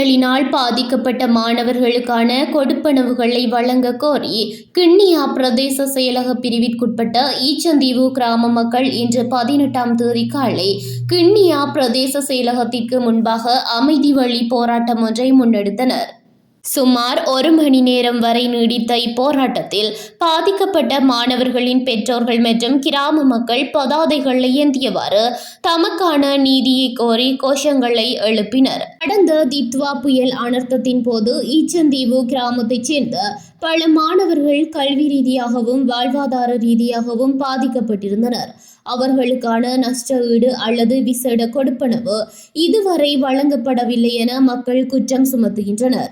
புயலினால் பாதிக்கப்பட்ட மாணவர்களுக்கான கொடுப்பனவுகளை வழங்க கோரி கிண்ணியா பிரதேச செயலக பிரிவிற்குட்பட்ட ஈச்சந்தீவு கிராம மக்கள் இன்று 18ஆம் தேதி காலை கிண்ணியா பிரதேச செயலகத்திற்கு முன்பாக அமைதி வழி போராட்டம் ஒன்றை முன்னெடுத்தனர். சுமார் 1 மணி நேரம் வரை நீடித்த இப்போராட்டத்தில் பாதிக்கப்பட்ட மாணவர்களின் பெற்றோர்கள் மற்றும் கிராம மக்கள் பதாதைகளை ஏந்தியவாறு தமக்கான நீதியை கோரி கோஷங்களை எழுப்பினர். கடந்த தித்வா புயல் அனர்த்தத்தின் போது ஈச்சந்தீவு கிராமத்தைச் சேர்ந்த பல மாணவர்கள் கல்வி ரீதியாகவும் வாழ்வாதார ரீதியாகவும் பாதிக்கப்பட்டிருந்தனர். அவர்களுக்கான நஷ்ட ஈடு அல்லது விசேட கொடுப்பனவு இதுவரை வழங்கப்படவில்லை என மக்கள் குற்றம் சுமத்துகின்றனர்.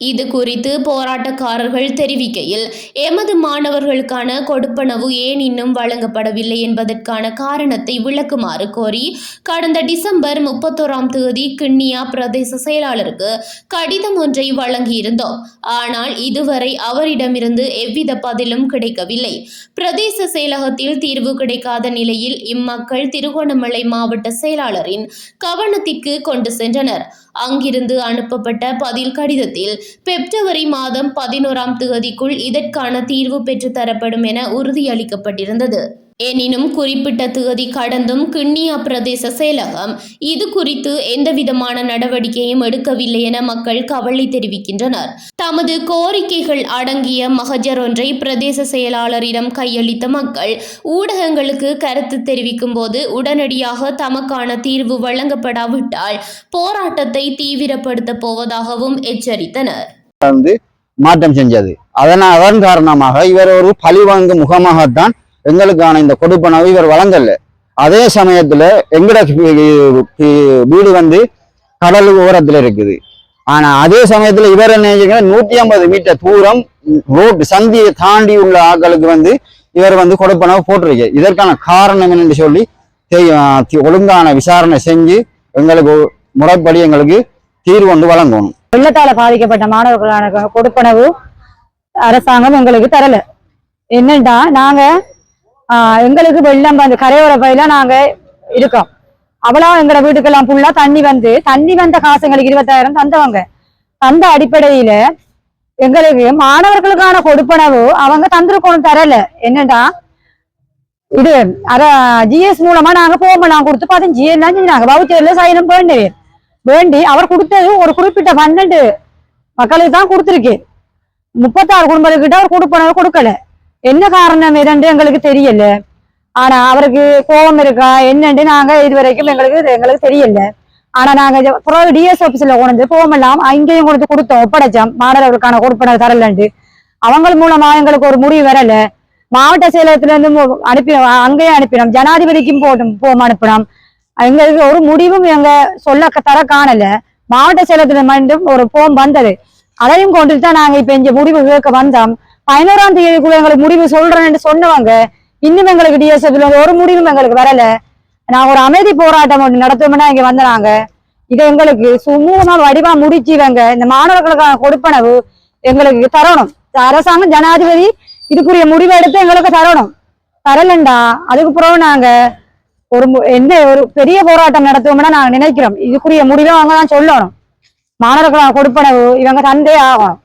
இது குறித்து போராட்டக்காரர்கள் தெரிவிக்கையில், எமது மாணவர்களுக்கான கொடுப்பனவு ஏன் இன்னும் வழங்கப்படவில்லை என்பதற்கான காரணத்தை விளக்குமாறு கோரி கடந்த டிசம்பர் 31ஆம் தேதி கிண்ணியா பிரதேச செயலாளருக்கு கடிதம் ஒன்றை வழங்கியிருந்தோம். ஆனால் இதுவரை அவரிடமிருந்து எவ்வித பதிலும் கிடைக்கவில்லை. பிரதேச செயலகத்தில் தீர்வு கிடைக்காத நிலையில் இம்மக்கள் திருகோணமலை மாவட்ட செயலாளரின் கவனத்திற்கு கொண்டு சென்றனர். அங்கிருந்து அனுப்பப்பட்ட பதில் கடிதத்தில் பிப்ரவரி மாதம் 11ஆம் தேதிக்குள் இதற்கான தீர்வு பெற்று தரப்படும் என உறுதியளிக்கப்பட்டிருந்தது. எனினும் குறிப்பிட்ட தேதி கடந்தும் கிண்ணியா பிரதேச செயலகம் இது குறித்து எந்தவிதமான நடவடிக்கையும் எடுக்கவில்லை என மக்கள் கவலை தெரிவிக்கின்றனர். தமது கோரிக்கைகள் அடங்கிய மகஜர் ஒன்றை பிரதேச செயலாளரிடம் கையளித்த மக்கள் ஊடகங்களுக்கு கருத்து தெரிவிக்கும் போது உடனடியாக தமக்கான தீர்வு வழங்கப்படாவிட்டால் போராட்டத்தை தீவிரப்படுத்த போவதாகவும் எச்சரித்தனர். மாற்றம் செஞ்சது. அதன் காரணமாக இவர் ஒரு பழிவாங்கும் முகமாகத்தான் எங்களுக்கான இந்த கொடுப்பனவு இவர் வழங்கல. அதே சமயத்துல எங்கட வீடு கடல் ஓரத்துல இருக்குது. ஆனா அதே சமயத்துல இவர் என்ன 150 மீட்டர் தூரம் ரோட் சந்தியை தாண்டி உள்ள ஆட்களுக்கு இவர் கொடுப்பனவு போட்டிருக்கு. இதற்கான காரணம் என்னன்னு சொல்லி ஒழுங்கான விசாரணை செஞ்சு எங்களுக்கு முறைப்படி எங்களுக்கு தீர்வு கொண்டு வழங்கணும். வெள்ளத்தால பாதிக்கப்பட்ட மாணவர்களான கொடுப்பனவு அரசாங்கம் எங்களுக்கு தரல. என்னண்டா நாங்க எங்களுக்கு வெள்ளம் கரையோர பயில நாங்க இருக்கோம். அவ்வளோ எங்களோட வீட்டுக்கெல்லாம் ஃபுல்லா தண்ணி வந்த காசு எங்களுக்கு 20,000 தந்தவங்க. அந்த அடிப்படையில எங்களுக்கு மாணவர்களுக்கான கொடுப்பனவு அவங்க தந்திருக்கணும் தரல. என்னண்டா இது ஜிஎஸ் மூலமா நாங்க போகலாம் கொடுத்து 15 எல்லாம் செஞ்சாங்க. வவுச்சர்ல சைனம் வேண்டி அவர் கொடுத்தது ஒரு குறிப்பிட்ட 12 மக்களுக்கு தான் கொடுத்துருக்கு. 36 குடும்பத்துக்கிட்ட அவர் கொடுப்பனவு கொடுக்கல. என்ன காரணம் எதன்று எங்களுக்கு தெரியல. ஆனா அவருக்கு கோபம் இருக்கா என்னன்னு நாங்க இதுவரைக்கும் எங்களுக்கு தெரியல. ஆனா நாங்க டிஎஸ் ஆபீஸ்ல கொண்டு போகலாம் அங்கேயும் கொடுத்தோம், ஒப்படைச்சோம். மாணவர்களுக்கான கொடுப்பனவு தரலண்டு அவங்க மூலமா எங்களுக்கு ஒரு முடிவு வரல. மாவட்ட செயலகத்துல இருந்து அங்கேயும் அனுப்பினோம், ஜனாதிபதிக்கும் போம் அனுப்பினோம். எங்களுக்கு ஒரு முடிவும் எங்க சொல்ல தர காணல. மாவட்ட செயலகத்துல மீண்டும் ஒரு போம் வந்தது, அதையும் கொண்டுட்டு தான் நாங்க இப்ப இங்க முடிவு கேட்க வந்தோம். 11ஆம் தேதிக்குள்ள எங்களுக்கு முடிவு சொல்றேன்னு சொன்னவங்க இன்னும் எங்களுக்கு டிஎஸ்எஃப்ல ஒரு முடிவும் எங்களுக்கு வரல. நாங்க ஒரு அமைதி போராட்டம் ஒன்று நடத்துவோம்னா இங்க வந்தாங்க. இதை எங்களுக்கு சுமூகமா வடிவா முடிச்சுவங்க இந்த மாணவர்களுக்கான கொடுப்பனவு எங்களுக்கு தரணும். அரசாங்கம் ஜனாதிபதி இதுக்குரிய முடிவை எடுத்து எங்களுக்கு தரணும். தரலண்டா அதுக்கு பிறகு நாங்க ஒரு பெரிய போராட்டம் நடத்துவோம்னா நாங்க நினைக்கிறோம். இதுக்குரிய முடிவை அவங்க தான் சொல்லணும். மாணவர்களான கொடுப்பனவு இவங்க தந்தே ஆகும்.